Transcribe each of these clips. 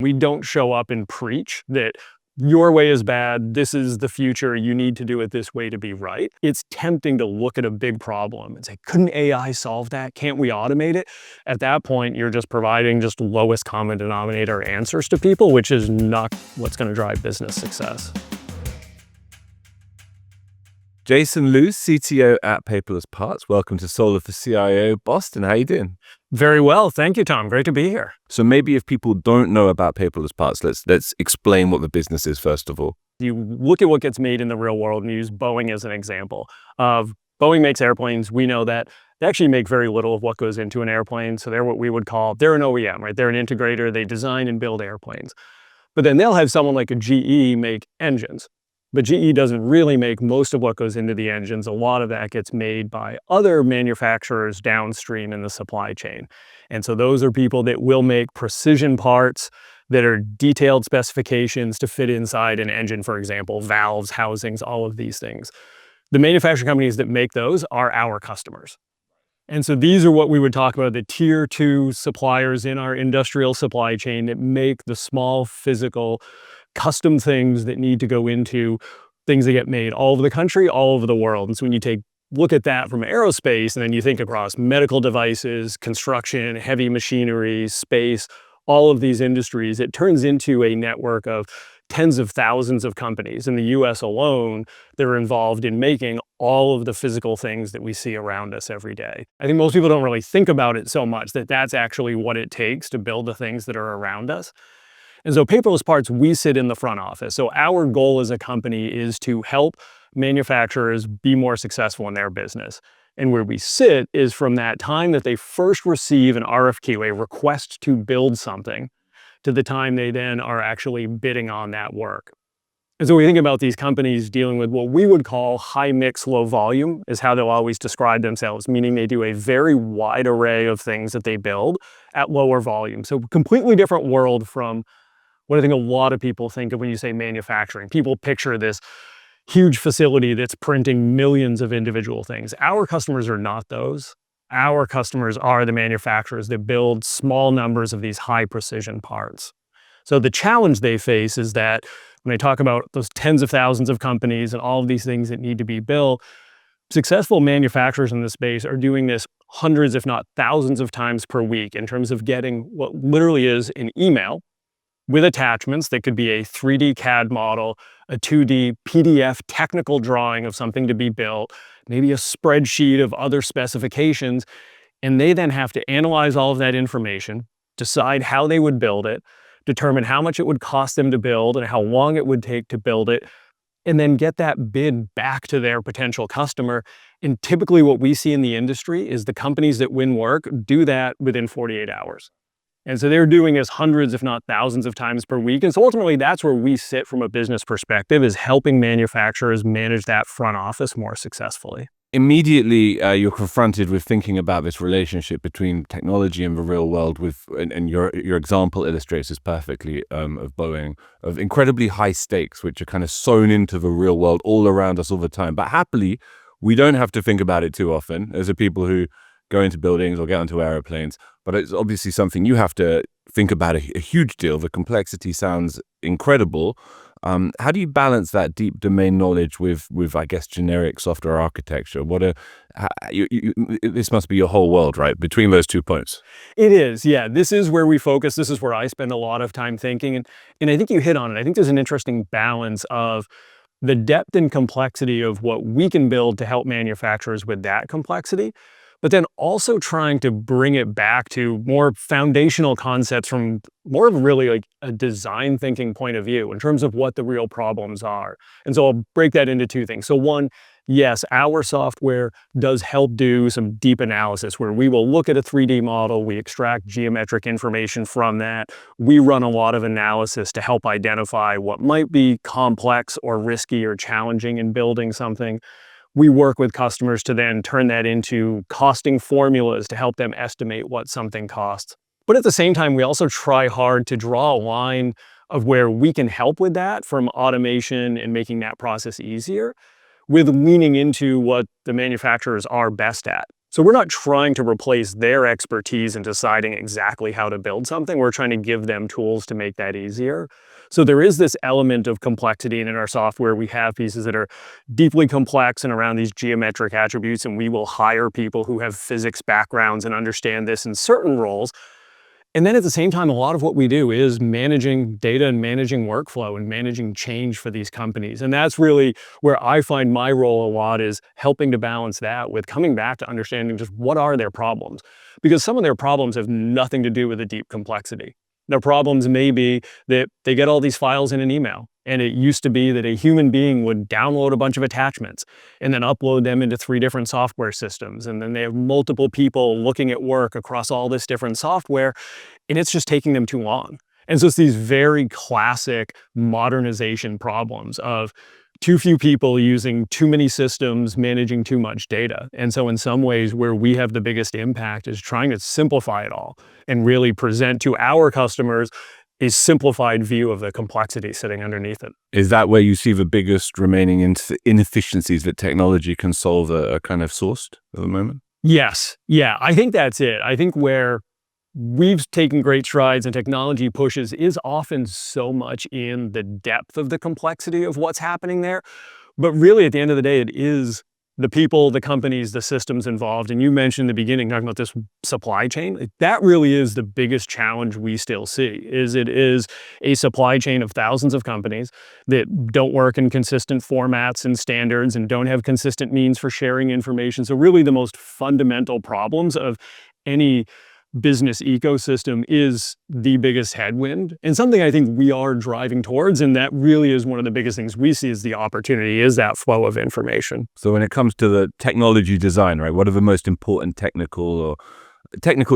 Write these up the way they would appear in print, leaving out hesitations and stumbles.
We don't show up and preach that your way is bad, this is the future, you need to do it this way to be right. It's tempting to look at a big problem and say, couldn't AI solve that? Can't we automate it? At that point, you're just providing just lowest common denominator answers to people, which is not what's going to drive business success. Jason Luce, CTO at Paperless Parts. Welcome to Solar for CIO Boston. How you doing? Very well. Thank you, Tom. Great to be here. So maybe if people don't know about Paperless Parts, let's explain what the business is first of all. You look at what gets made in the real world and use Boeing as an example. Boeing makes airplanes. We know that. They actually make very little of what goes into an airplane. So they're what we would call, they're an OEM, right? They're an integrator. They design and build airplanes. But then they'll have someone like a GE make engines. But GE doesn't really make most of what goes into the engines. A lot of that gets made by other manufacturers downstream in the supply chain. And so those are people that will make precision parts that are detailed specifications to fit inside an engine, for example, valves, housings, all of these things. The manufacturing companies that make those are our customers. And so these are what we would talk about, the tier 2 suppliers in our industrial supply chain that make the small physical custom things that need to go into things that get made all over the country, all over the world. And so when you look at that from aerospace, and then you think across medical devices, construction, heavy machinery, space, all of these industries, it turns into a network of tens of thousands of companies in the US alone that are involved in making all of the physical things that we see around us every day. I think most people don't really think about it so much that that's actually what it takes to build the things that are around us. And so Paperless Parts, we sit in the front office. So our goal as a company is to help manufacturers be more successful in their business. And where we sit is from that time that they first receive an RFQ, a request to build something, to the time they then are actually bidding on that work. And so we think about these companies dealing with what we would call high mix, low volume, is how they'll always describe themselves, meaning they do a very wide array of things that they build at lower volume. So completely different world from what I think a lot of people think of when you say manufacturing. People picture this huge facility that's printing millions of individual things. Our customers are not those. Our customers are the manufacturers that build small numbers of these high precision parts. So the challenge they face is that when they talk about those tens of thousands of companies and all of these things that need to be built, successful manufacturers in this space are doing this hundreds, if not thousands of times per week in terms of getting what literally is an email with attachments that could be a 3D CAD model, a 2D PDF technical drawing of something to be built, maybe a spreadsheet of other specifications, and they then have to analyze all of that information, decide how they would build it, determine how much it would cost them to build and how long it would take to build it, and then get that bid back to their potential customer. And typically what we see in the industry is the companies that win work do that within 48 hours. And so they're doing this hundreds, if not thousands of times per week. And so ultimately that's where we sit from a business perspective, is helping manufacturers manage that front office more successfully. Immediately, you're confronted with thinking about this relationship between technology and the real world and your example illustrates this perfectly, of Boeing, of incredibly high stakes, which are kind of sewn into the real world all around us all the time. But happily, we don't have to think about it too often as a people who go into buildings or get onto airplanes, but it's obviously something you have to think about a huge deal. The complexity sounds incredible. How do you balance that deep domain knowledge with I guess, generic software architecture? This must be your whole world, right? Between those 2 points. It is, yeah. This is where we focus. This is where I spend a lot of time thinking. And I think you hit on it. I think there's an interesting balance of the depth and complexity of what we can build to help manufacturers with that complexity, but then also trying to bring it back to more foundational concepts from more of really like a design thinking point of view in terms of what the real problems are. And so I'll break that into two things. So one, yes, our software does help do some deep analysis where we will look at a 3D model, we extract geometric information from that. We run a lot of analysis to help identify what might be complex or risky or challenging in building something. We work with customers to then turn that into costing formulas to help them estimate what something costs. But at the same time, we also try hard to draw a line of where we can help with that, from automation and making that process easier, with leaning into what the manufacturers are best at. So we're not trying to replace their expertise in deciding exactly how to build something. We're trying to give them tools to make that easier. So there is this element of complexity, and in our software, we have pieces that are deeply complex and around these geometric attributes, and we will hire people who have physics backgrounds and understand this in certain roles. And then at the same time, a lot of what we do is managing data and managing workflow and managing change for these companies. And that's really where I find my role a lot, is helping to balance that with coming back to understanding just what are their problems. Because some of their problems have nothing to do with the deep complexity. Their problems may be that they get all these files in an email. And it used to be that a human being would download a bunch of attachments and then upload them into 3 different software systems. And then they have multiple people looking at work across all this different software, and it's just taking them too long. And so it's these very classic modernization problems of too few people using too many systems, managing too much data. And so in some ways, where we have the biggest impact is trying to simplify it all and really present to our customers a simplified view of the complexity sitting underneath it. Is that where you see the biggest remaining inefficiencies that technology can solve are kind of sourced at the moment? Yes. Yeah, I think that's it. I think where we've taken great strides and technology pushes is often so much in the depth of the complexity of what's happening there. But really, at the end of the day, it is the people, the companies, the systems involved. And you mentioned in the beginning, talking about this supply chain. That really is the biggest challenge we still see, is it is a supply chain of thousands of companies that don't work in consistent formats and standards and don't have consistent means for sharing information. So really the most fundamental problems of any business ecosystem is the biggest headwind, and something I think we are driving towards. And that really is one of the biggest things we see as the opportunity, is that flow of information. So when it comes to the technology design, right, what are the most important technical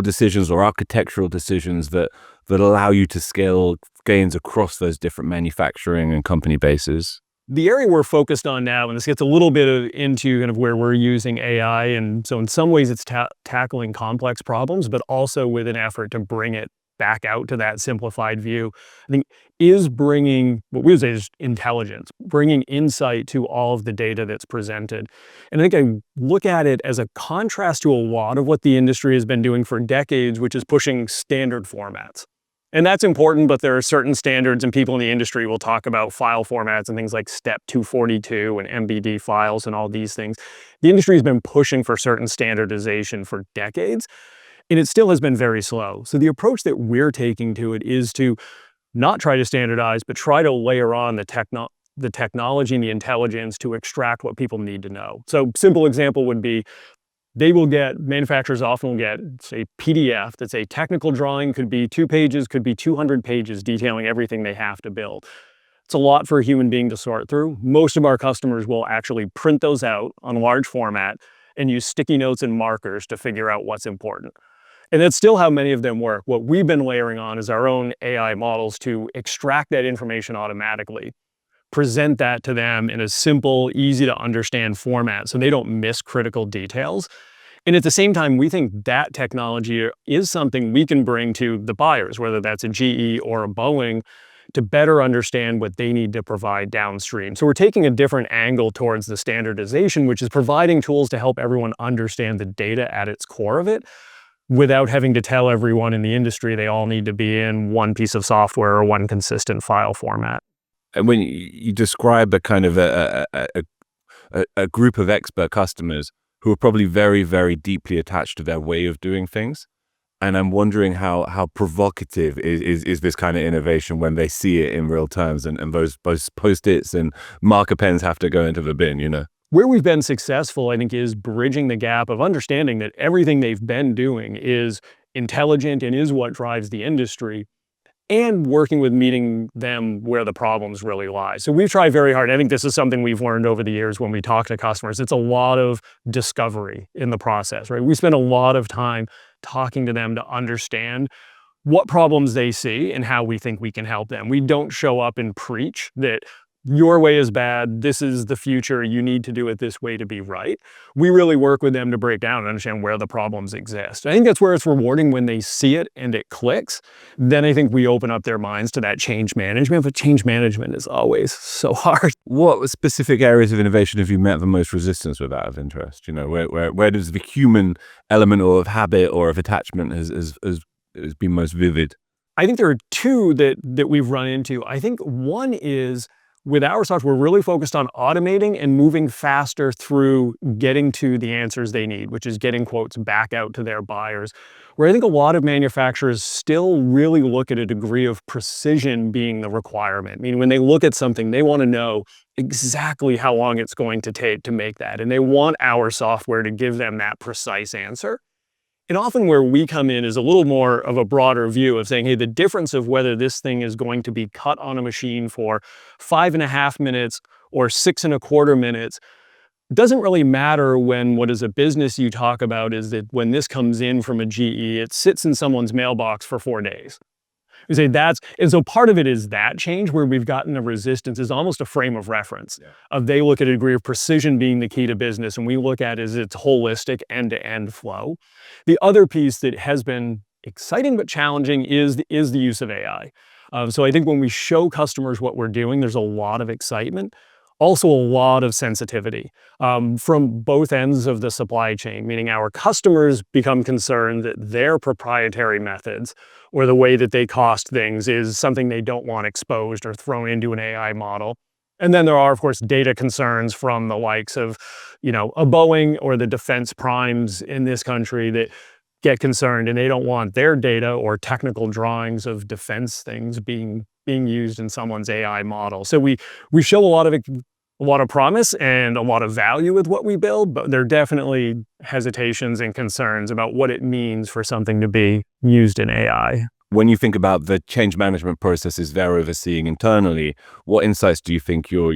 decisions or architectural decisions that allow you to scale gains across those different manufacturing and company bases? The area we're focused on now, and this gets a little bit into kind of where we're using AI, and so in some ways it's tackling complex problems, but also with an effort to bring it back out to that simplified view, I think, is bringing what we would say is intelligence, bringing insight to all of the data that's presented. And I think I look at it as a contrast to a lot of what the industry has been doing for decades, which is pushing standard formats. And that's important, but there are certain standards, and people in the industry will talk about file formats and things like STEP 242 and MBD files and all these things. The industry has been pushing for certain standardization for decades, and it still has been very slow. So the approach that we're taking to it is to not try to standardize, but try to layer on the technology and the intelligence to extract what people need to know. So simple example would be, manufacturers often will get, say, PDF that's a technical drawing, could be 2 pages, could be 200 pages detailing everything they have to build. It's a lot for a human being to sort through. Most of our customers will actually print those out on large format and use sticky notes and markers to figure out what's important. And that's still how many of them work. What we've been layering on is our own AI models to extract that information automatically, present that to them in a simple, easy to understand format so they don't miss critical details. And at the same time, we think that technology is something we can bring to the buyers, whether that's a GE or a Boeing, to better understand what they need to provide downstream. So we're taking a different angle towards the standardization, which is providing tools to help everyone understand the data at its core of it, without having to tell everyone in the industry they all need to be in one piece of software or one consistent file format. And when you describe a kind of a group of expert customers who are probably very, very deeply attached to their way of doing things, and I'm wondering how provocative is this kind of innovation when they see it in real terms, and those Post-its and marker pens have to go into the bin, you know? Where we've been successful, I think, is bridging the gap of understanding that everything they've been doing is intelligent and is what drives the industry, and working with meeting them where the problems really lie. So we've tried very hard. I think this is something we've learned over the years when we talk to customers. It's a lot of discovery in the process, right? We spend a lot of time talking to them to understand what problems they see and how we think we can help them. We don't show up and preach that your way is bad. This is the future. You need to do it this way to be right. We really work with them to break down and understand where the problems exist. I think that's where it's rewarding when they see it and it clicks. Then I think we open up their minds to that change management, but change management is always so hard. What specific areas of innovation have you met the most resistance with out of interest? Where does the human element or of habit or of attachment has been most vivid? I think there are two that we've run into. I think one is with our software, we're really focused on automating and moving faster through getting to the answers they need, which is getting quotes back out to their buyers. Where I think a lot of manufacturers still really look at a degree of precision being the requirement. I mean, when they look at something, they want to know exactly how long it's going to take to make that. And they want our software to give them that precise answer. And often where we come in is a little more of a broader view of saying, hey, the difference of whether this thing is going to be cut on a machine for 5.5 minutes or 6.25 minutes doesn't really matter when what as a business you talk about is that when this comes in from a GE, it sits in someone's mailbox for 4 days. We say and so part of it is that change where we've gotten a resistance is almost a frame of reference. Yeah. Of they look at a degree of precision being the key to business, and we look at is its holistic end-to-end flow. The other piece that has been exciting but challenging is the use of AI. So I think when we show customers what we're doing, there's a lot of excitement. Also a lot of sensitivity from both ends of the supply chain, meaning our customers become concerned that their proprietary methods or the way that they cost things is something they don't want exposed or thrown into an AI model. And then there are, of course, data concerns from the likes of, a Boeing or the defense primes in this country that get concerned and they don't want their data or technical drawings of defense things being used in someone's AI model. So we show a lot of promise and a lot of value with what we build, but there are definitely hesitations and concerns about what it means for something to be used in AI. When you think about the change management processes they're overseeing internally, what insights do you think your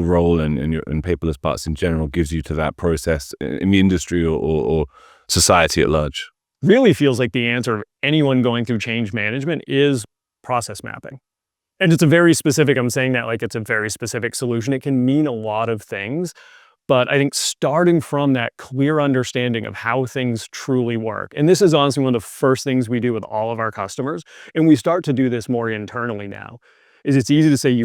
role and paperless parts in general gives you to that process in the industry or society at large? Really feels like the answer of anyone going through change management is process mapping. And it's a very specific, I'm saying that like it's a very specific solution. It can mean a lot of things, but I think starting from that clear understanding of how things truly work, and this is honestly one of the first things we do with all of our customers, and we start to do this more internally now, is it's easy to say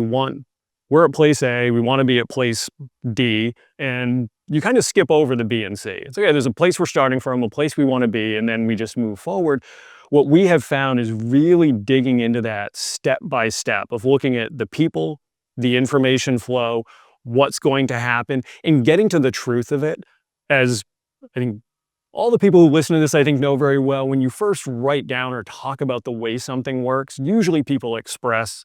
we're at place A, we want to be at place D, and you kind of skip over the B and C. It's okay, there's a place we're starting from, a place we want to be, and then we just move forward. What we have found is really digging into that step by step of looking at the people, the information flow, what's going to happen, and getting to the truth of it. As I think all the people who listen to this, I think, know very well, when you first write down or talk about the way something works, usually people express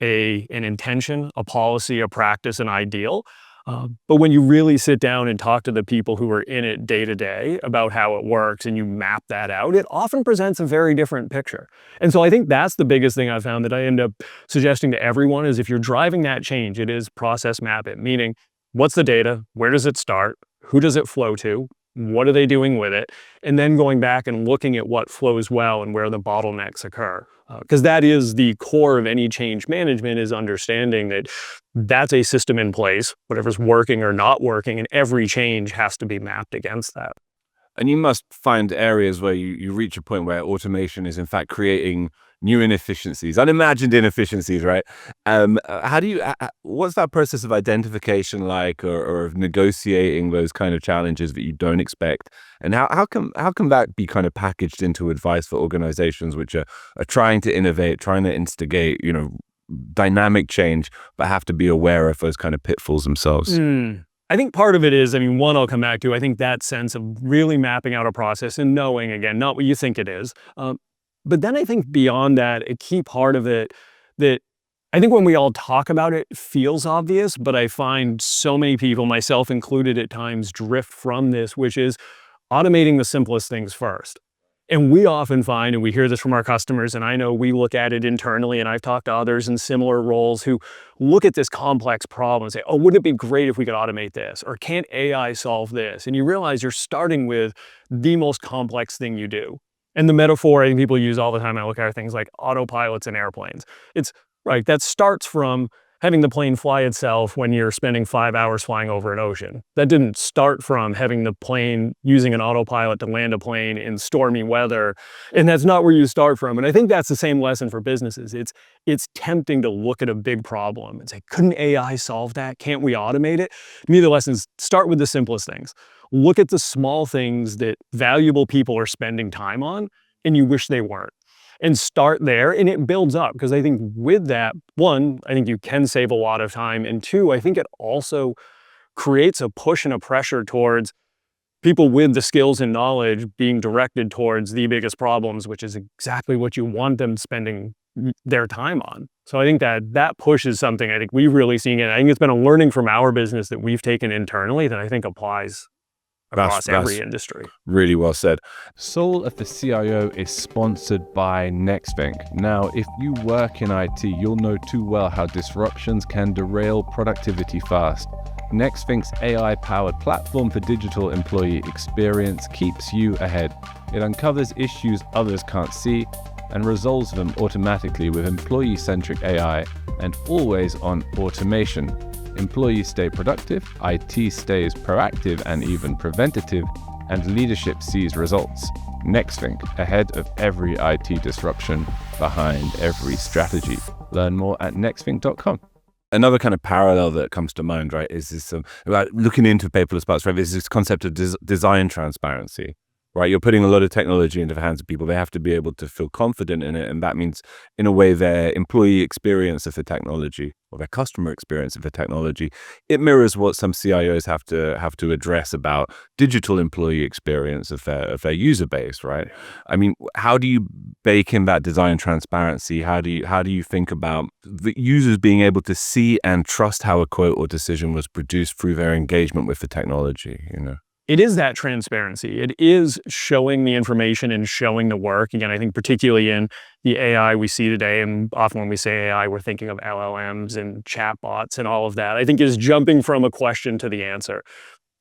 an intention, a policy, a practice, an ideal. But when you really sit down and talk to the people who are in it day to day about how it works and you map that out, it often presents a very different picture. And so I think that's the biggest thing I found that I end up suggesting to everyone is if you're driving that change, it is process map it, meaning what's the data, where does it start, who does it flow to, what are they doing with it, and then going back and looking at what flows well and where the bottlenecks occur. Because that is the core of any change management, is understanding that that's a system in place, whatever's working or not working, and every change has to be mapped against that. And you must find areas where you reach a point where automation is in fact creating new inefficiencies, unimagined inefficiencies, right? What's that process of identification like, or of negotiating those kind of challenges that you don't expect? And how can that be kind of packaged into advice for organizations which are trying to innovate, trying to instigate, dynamic change, but have to be aware of those kind of pitfalls themselves? I think part of it is, one I'll come back to, I think that sense of really mapping out a process and knowing, again, not what you think it is. But then I think beyond that, a key part of it that I think when we all talk about it feels obvious, but I find so many people, myself included at times, drift from this, which is automating the simplest things first. And we often find, and we hear this from our customers, and I know we look at it internally, and I've talked to others in similar roles who look at this complex problem and say, oh, wouldn't it be great if we could automate this? Or can't AI solve this? And you realize you're starting with the most complex thing you do. And the metaphor I think people use all the time, I look at things like autopilots and airplanes. It's right, that starts from having the plane fly itself when you're spending 5 hours flying over an ocean. That didn't start from having the plane using an autopilot to land a plane in stormy weather, and that's not where you start from. And I think that's the same lesson for businesses. It's tempting to look at a big problem and say, couldn't AI solve that? Can't we automate it? To me, the lessons start with the simplest things. Look at the small things that valuable people are spending time on, and you wish they weren't. And start there, and it builds up, because I think with that, one, I think you can save a lot of time, and two, I think it also creates a push and a pressure towards people with the skills and knowledge being directed towards the biggest problems, which is exactly what you want them spending their time on. So I think that push is something I think we've really seen, and I think it's been a learning from our business that we've taken internally that I think applies across every industry. Really well said. Soul of the CIO is sponsored by Nextvink. Now, if you work in IT, you'll know too well how disruptions can derail productivity fast. Nextvink's AI-powered platform for digital employee experience keeps you ahead. It uncovers issues others can't see and resolves them automatically with employee-centric AI and always-on automation. Employees stay productive, IT stays proactive and even preventative, and leadership sees results. Nextvink, ahead of every IT disruption, behind every strategy. Learn more at nextvink.com. Another kind of parallel that comes to mind, right, is this about looking into paperless parts, right, is this concept of design transparency. Right, you're putting a lot of technology into the hands of people. They have to be able to feel confident in it, and that means, in a way, their employee experience of the technology or their customer experience of the technology, it mirrors what some CIOs have to address about digital employee experience of their user base. Right? I mean, how do you bake in that design transparency? How do you think about the users being able to see and trust how a quote or decision was produced through their engagement with the technology? You know. It is that transparency. It is showing the information and showing the work. Again, I think particularly in the AI we see today, and often when we say AI, we're thinking of LLMs and chatbots and all of that. I think is jumping from a question to the answer.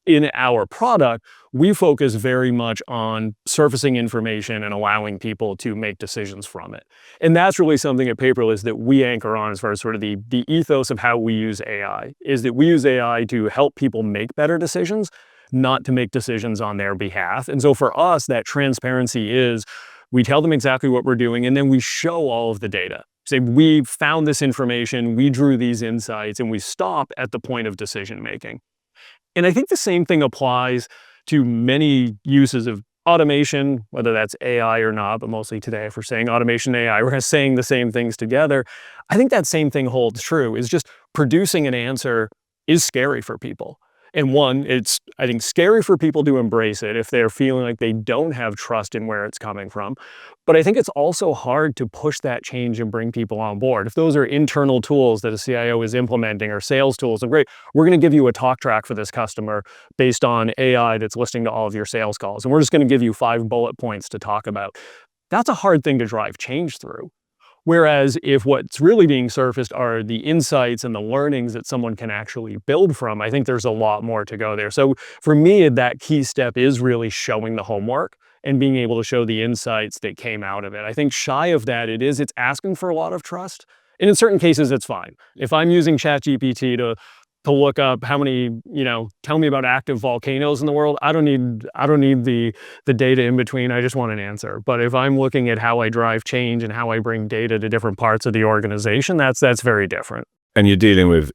In our product, we focus very much on surfacing information and allowing people to make decisions from it. And that's really something at Paperless that we anchor on as far as sort of the ethos of how we use AI, is that we use AI to help people make better decisions, not to make decisions on their behalf. And so for us, that transparency is we tell them exactly what we're doing, and then we show all of the data. Say, we found this information, we drew these insights, and we stop at the point of decision making. And I think the same thing applies to many uses of automation, whether that's AI or not, but mostly today, if we're saying automation AI, we're kind of saying the same things together. I think that same thing holds true, is just producing an answer is scary for people. And one, it's, I think, scary for people to embrace it if they're feeling like they don't have trust in where it's coming from. But I think it's also hard to push that change and bring people on board. If those are internal tools that a CIO is implementing or sales tools, great, we're going to give you a talk track for this customer based on AI that's listening to all of your sales calls. And we're just going to give you 5 bullet points to talk about. That's a hard thing to drive change through. Whereas if what's really being surfaced are the insights and the learnings that someone can actually build from, I think there's a lot more to go there. So for me, that key step is really showing the homework and being able to show the insights that came out of it. I think shy of that, it's asking for a lot of trust. And in certain cases, it's fine. If I'm using ChatGPT to look up how many, tell me about active volcanoes in the world, I don't need the data in between. I just want an answer. But if I'm looking at how I drive change and how I bring data to different parts of the organization, that's very different. And you're dealing with,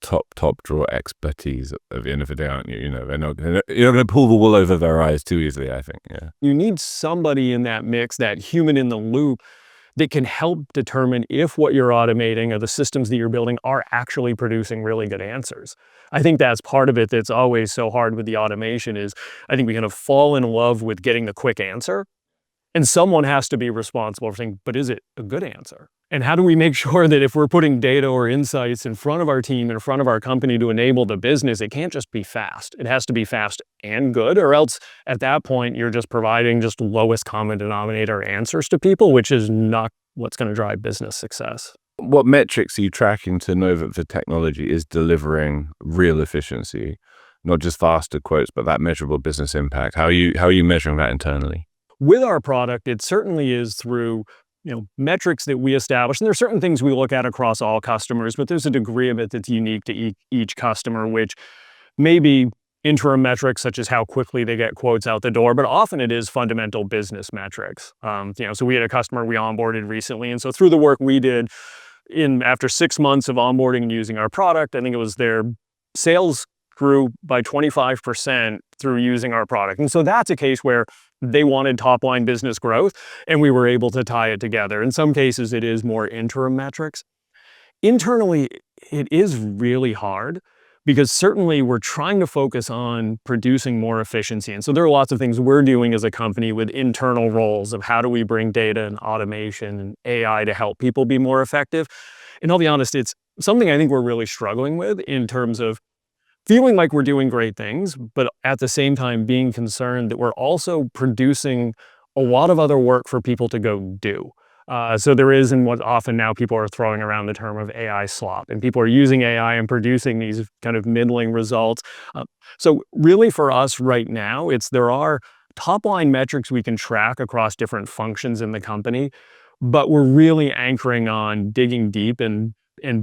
top drawer expertise at the end of the day, aren't you? You're not going to pull the wool over their eyes too easily, I think. Yeah. You need somebody in that mix, that human in the loop, that can help determine if what you're automating or the systems that you're building are actually producing really good answers. I think that's part of it that's always so hard with the automation is I think we kind of fall in love with getting the quick answer. And someone has to be responsible for saying, but is it a good answer? And how do we make sure that if we're putting data or insights in front of our team, in front of our company to enable the business, it can't just be fast. It has to be fast and good, or else at that point, you're just providing just lowest common denominator answers to people, which is not what's going to drive business success. What metrics are you tracking to know that the technology is delivering real efficiency, not just faster quotes, but that measurable business impact? How are you measuring that internally? With our product, it certainly is through metrics that we establish. And there are certain things we look at across all customers, but there's a degree of it that's unique to each customer, which may be interim metrics such as how quickly they get quotes out the door, but often it is fundamental business metrics. So we had a customer we onboarded recently, and so through the work we did, after 6 months of onboarding and using our product, I think it was their sales grew by 25% through using our product. And so that's a case where they wanted top line business growth, and we were able to tie it together. In some cases, it is more interim metrics. Internally, it is really hard because certainly we're trying to focus on producing more efficiency. And so there are lots of things we're doing as a company with internal roles of how do we bring data and automation and AI to help people be more effective. And I'll be honest, it's something I think we're really struggling with in terms of feeling like we're doing great things, but at the same time being concerned that we're also producing a lot of other work for people to go do. So there is, and what often now people are throwing around the term of AI slop, and people are using AI and producing these kind of middling results. So really for us right now, there are top line metrics we can track across different functions in the company, but we're really anchoring on digging deep and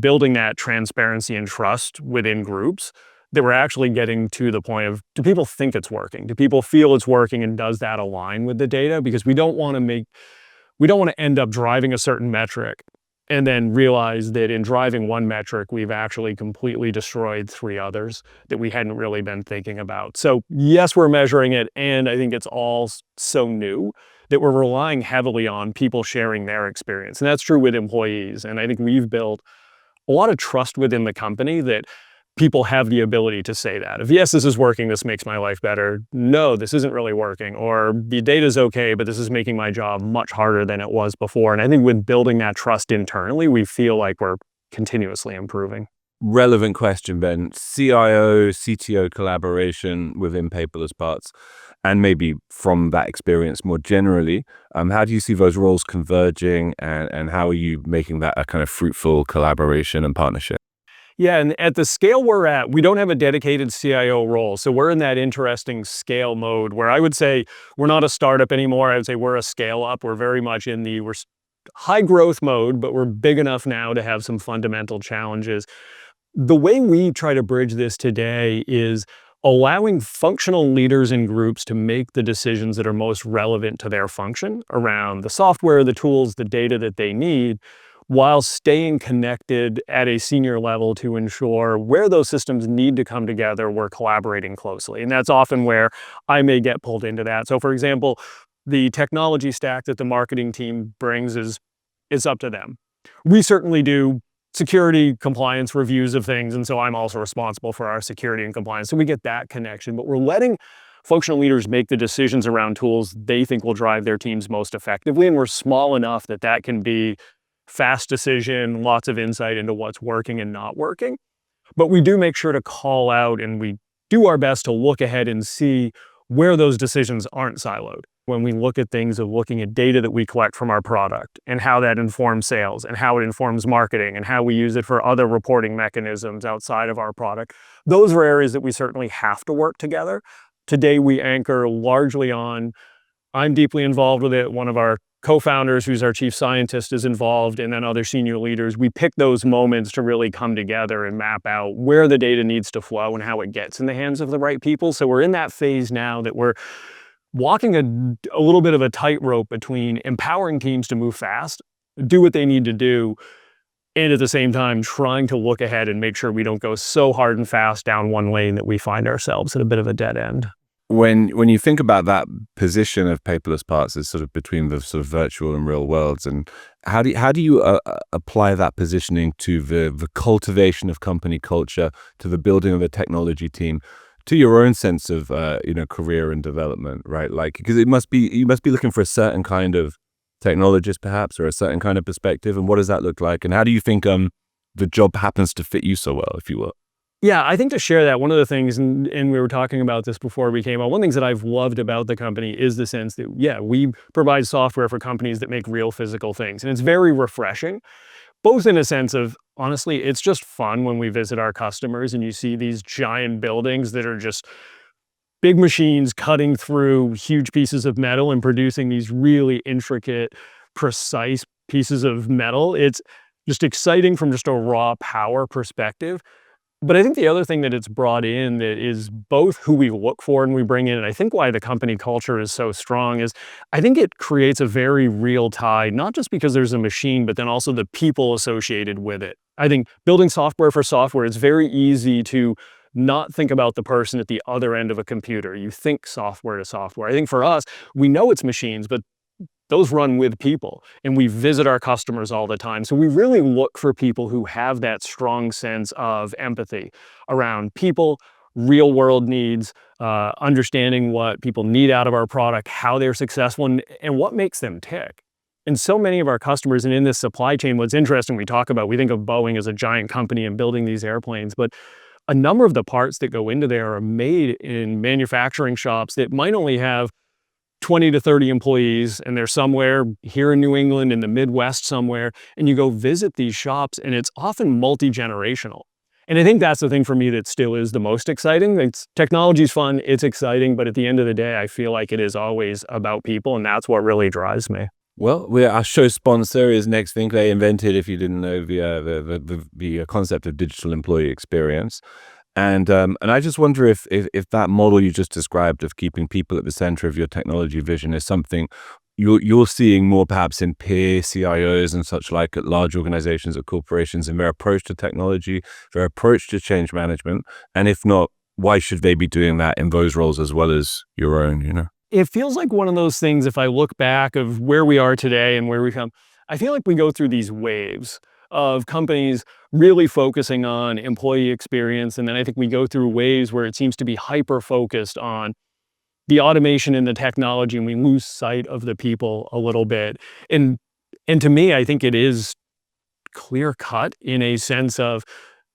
building that transparency and trust within groups that we're actually getting to the point of, do people think it's working? Do people feel it's working, and does that align with the data? Because we don't want to end up driving a certain metric and then realize that in driving one metric, we've actually completely destroyed 3 others that we hadn't really been thinking about. So yes, we're measuring it, and I think it's all so new that we're relying heavily on people sharing their experience. And that's true with employees. And I think we've built a lot of trust within the company that people have the ability to say that. If yes, this is working, this makes my life better. No, this isn't really working. Or the data's okay, but this is making my job much harder than it was before. And I think with building that trust internally, we feel like we're continuously improving. Relevant question, Ben. CIO, CTO collaboration within Paperless Parts, and maybe from that experience more generally, how do you see those roles converging, and how are you making that a kind of fruitful collaboration and partnership? Yeah, and at the scale we're at, we don't have a dedicated CIO role. So we're in that interesting scale mode where I would say we're not a startup anymore. I would say we're a scale up. We're very much in we're high growth mode, but we're big enough now to have some fundamental challenges. The way we try to bridge this today is allowing functional leaders and groups to make the decisions that are most relevant to their function around the software, the tools, the data that they need, while staying connected at a senior level to ensure where those systems need to come together, we're collaborating closely. And that's often where I may get pulled into that. So for example, the technology stack that the marketing team brings is up to them. We certainly do security compliance reviews of things, and so I'm also responsible for our security and compliance. So we get that connection, but we're letting functional leaders make the decisions around tools they think will drive their teams most effectively, and we're small enough that that can be fast decision, lots of insight into what's working and not working. But we do make sure to call out, and we do our best to look ahead and see where those decisions aren't siloed. When we look at things of looking at data that we collect from our product and how that informs sales and how it informs marketing and how we use it for other reporting mechanisms outside of our product, those are areas that we certainly have to work together. Today, we anchor largely on, I'm deeply involved with it. One of our co-founders, who's our chief scientist, is involved, and then other senior leaders. We pick those moments to really come together and map out where the data needs to flow and how it gets in the hands of the right people. So we're in that phase now that we're walking a little bit of a tightrope between empowering teams to move fast, do what they need to do, and at the same time trying to look ahead and make sure we don't go so hard and fast down one lane that we find ourselves at a bit of a dead end. When you think about that position of Paperless Parts as sort of between the sort of virtual and real worlds, and how do you apply that positioning to the cultivation of company culture, to the building of the technology team, to your own sense of career and development, right? Like, because you must be looking for a certain kind of technologist perhaps, or a certain kind of perspective, and what does that look like, and how do you think the job happens to fit you so well, if you will? Yeah, I think to share that, one of the things, and we were talking about this before we came on, one of the things that I've loved about the company is the sense that, yeah, we provide software for companies that make real physical things. And it's very refreshing, both in a sense of, honestly, it's just fun when we visit our customers and you see these giant buildings that are just big machines cutting through huge pieces of metal and producing these really intricate, precise pieces of metal. It's just exciting from just a raw power perspective. But I think the other thing that it's brought in that is both who we look for and we bring in, and I think why the company culture is so strong is I think it creates a very real tie, not just because there's a machine, but then also the people associated with it. I think building software for software, it's very easy to not think about the person at the other end of a computer. You think software to software. I think for us, we know it's machines, but those run with people, and we visit our customers all the time. So we really look for people who have that strong sense of empathy around people, real world needs, understanding what people need out of our product, how they're successful, and what makes them tick. And so many of our customers, and in this supply chain, what's interesting, we think of Boeing as a giant company and building these airplanes, but a number of the parts that go into there are made in manufacturing shops that might only have 20 to 30 employees, and they're somewhere here in New England, in the Midwest somewhere, and you go visit these shops, and it's often multi-generational. And I think that's the thing for me that still is the most exciting. Technology's fun, it's exciting, but at the end of the day, I feel like it is always about people, and that's what really drives me. Well, our show sponsor is Nexthink. They invented, if you didn't know, the concept of digital employee experience. And I just wonder if that model you just described of keeping people at the center of your technology vision is something you're seeing more perhaps in peer CIOs and such like at large organizations, at corporations, in their approach to technology, their approach to change management. And if not, why should they be doing that in those roles as well as your own, you know? It feels like one of those things, if I look back of where we are today and where we come, I feel like we go through these waves of companies really focusing on employee experience. And then I think we go through waves where it seems to be hyper-focused on the automation and the technology, and we lose sight of the people a little bit. And to me, I think it is clear-cut in a sense of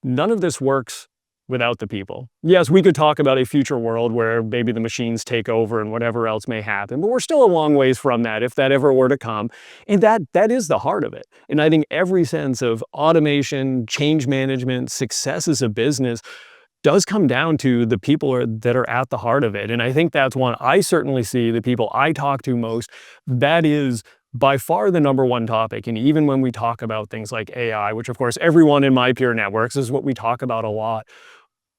none of this works without the people. Yes, we could talk about a future world where maybe the machines take over and whatever else may happen, but we're still a long ways from that if that ever were to come. And that is the heart of it. And I think every sense of automation, change management, success as a business does come down to the people that are at the heart of it. And I think that's one I certainly see, the people I talk to most, that is by far the number one topic. And even when we talk about things like AI, which of course everyone in my peer networks is what we talk about a lot,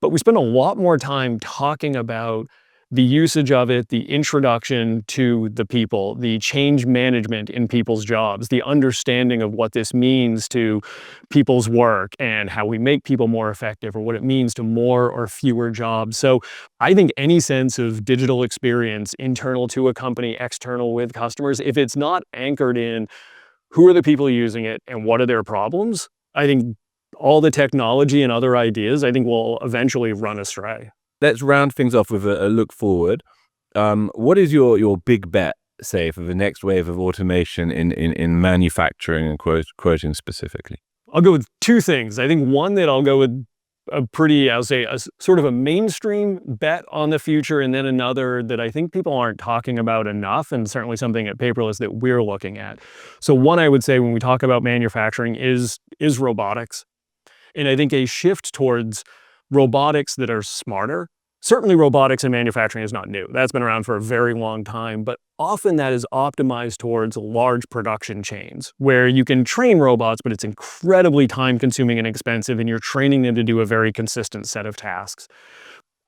but we spend a lot more time talking about the usage of it, the introduction to the people, the change management in people's jobs, the understanding of what this means to people's work and how we make people more effective, or what it means to more or fewer jobs. So I think any sense of digital experience, internal to a company, external with customers, if it's not anchored in who are the people using it and what are their problems, I think all the technology and other ideas, I think, will eventually run astray. Let's round things off with a look forward. What is your big bet, say, for the next wave of automation in manufacturing and quoting specifically? I'll go with two things. I think one that I'll go with I'll say a sort of a mainstream bet on the future, and then another that I think people aren't talking about enough, and certainly something at Paperless that we're looking at. So one I would say when we talk about manufacturing is robotics. And I think a shift towards robotics that are smarter. Certainly robotics in manufacturing is not new. That's been around for a very long time, but often that is optimized towards large production chains where you can train robots, but it's incredibly time consuming and expensive, and you're training them to do a very consistent set of tasks.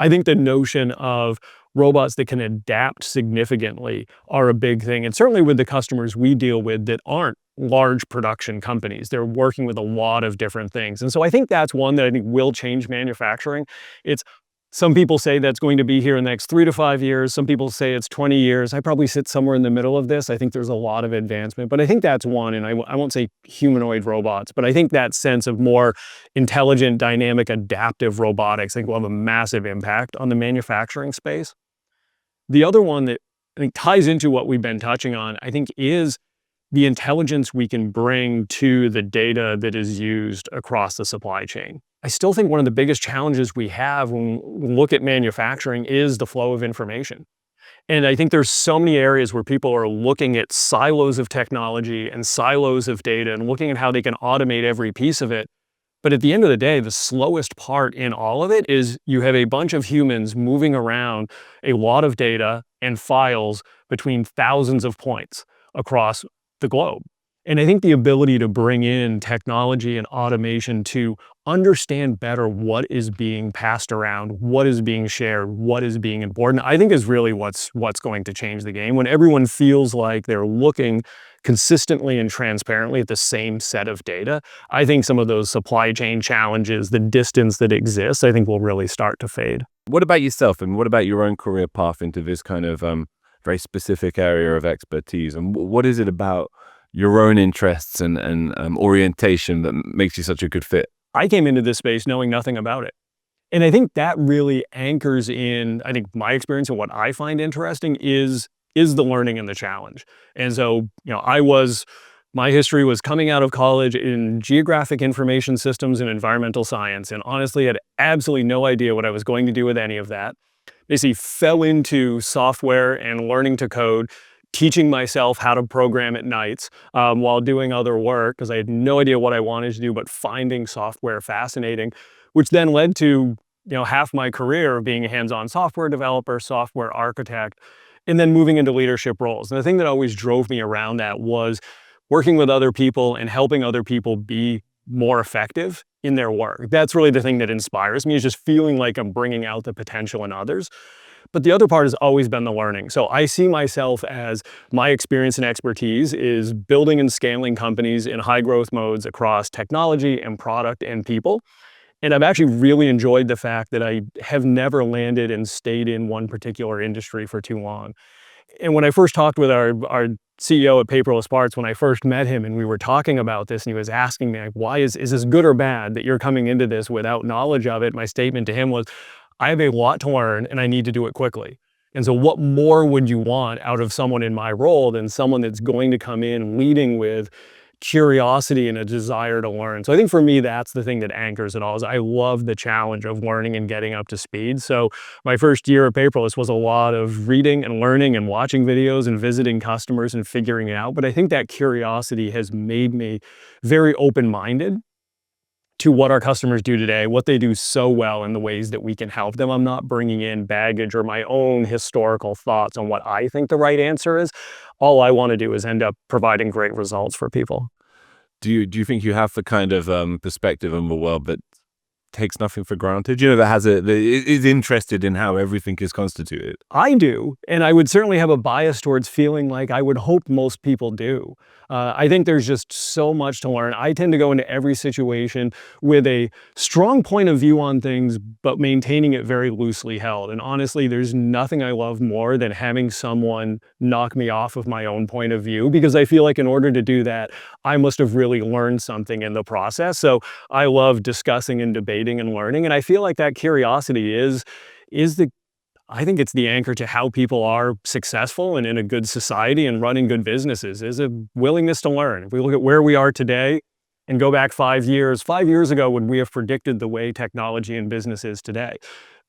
I think the notion of robots that can adapt significantly are a big thing. And certainly with the customers we deal with that aren't large production companies, they're working with a lot of different things. And so I think that's one that I think will change manufacturing. Some people say that's going to be here in the next 3 to 5 years. Some people say it's 20 years. I probably sit somewhere in the middle of this. I think there's a lot of advancement, but I think that's one. And I won't say humanoid robots, but I think that sense of more intelligent, dynamic, adaptive robotics, I think will have a massive impact on the manufacturing space. The other one that I think ties into what we've been touching on, I think, is the intelligence we can bring to the data that is used across the supply chain. I still think one of the biggest challenges we have when we look at manufacturing is the flow of information. And I think there's so many areas where people are looking at silos of technology and silos of data and looking at how they can automate every piece of it. But at the end of the day, the slowest part in all of it is you have a bunch of humans moving around a lot of data and files between thousands of points across the globe. And I think the ability to bring in technology and automation to understand better what is being passed around, what is being shared, what is being important, I think is really what's going to change the game. When everyone feels like they're looking consistently and transparently at the same set of data, I think some of those supply chain challenges, the distance that exists, I think will really start to fade. What about yourself, and what about your own career path into this kind of very specific area of expertise? And what is it about your own interests and orientation that makes you such a good fit? I came into this space knowing nothing about it. And I think that really anchors in, I think my experience and what I find interesting is the learning and the challenge. And so, my history was coming out of college in geographic information systems and environmental science, and honestly had absolutely no idea what I was going to do with any of that. Basically fell into software and learning to code, teaching myself how to program at nights while doing other work because I had no idea what I wanted to do, but finding software fascinating, which then led to half my career of being a hands-on software developer, software architect, and then moving into leadership roles. And the thing that always drove me around that was working with other people and helping other people be more effective in their work. That's really the thing that inspires me, is just feeling like I'm bringing out the potential in others. But the other part has always been the learning. So I see myself as my experience and expertise is building and scaling companies in high growth modes across technology and product and people. And I've actually really enjoyed the fact that I have never landed and stayed in one particular industry for too long. And when I first talked with our CEO at Paperless Parts, when I first met him and we were talking about this and he was asking me, like, why is this good or bad that you're coming into this without knowledge of it? My statement to him was, I have a lot to learn and I need to do it quickly. And so what more would you want out of someone in my role than someone that's going to come in leading with curiosity and a desire to learn? So I think for me, that's the thing that anchors it all, is I love the challenge of learning and getting up to speed. So my first year at Paperless was a lot of reading and learning and watching videos and visiting customers and figuring it out. But I think that curiosity has made me very open-minded to what our customers do today, what they do so well, and the ways that we can help them. I'm not bringing in baggage or my own historical thoughts on what I think the right answer is. All I want to do is end up providing great results for people. Do you think you have the kind of perspective on the world that takes nothing for granted? That is interested in how everything is constituted. I do, and I would certainly have a bias towards feeling like I would hope most people do. I think there's just so much to learn. I tend to go into every situation with a strong point of view on things, but maintaining it very loosely held. And honestly, there's nothing I love more than having someone knock me off of my own point of view, because I feel like in order to do that, I must have really learned something in the process. So I love discussing and debating and learning. And I feel like that curiosity I think it's the anchor to how people are successful and in a good society and running good businesses, is a willingness to learn. If we look at where we are today and go back 5 years ago, would we have predicted the way technology and business is today?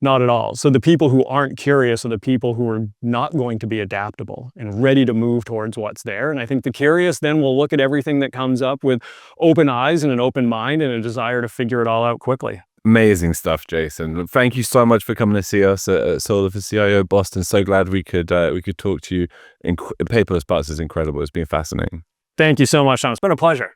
Not at all. So the people who aren't curious are the people who are not going to be adaptable and ready to move towards what's there. And I think the curious then will look at everything that comes up with open eyes and an open mind and a desire to figure it all out quickly. Amazing stuff, Jason. Thank you so much for coming to see us at Solar for CIO Boston. So glad we could talk to you. Paperless Parts is incredible. It's been fascinating. Thank you so much, Tom. It's been a pleasure.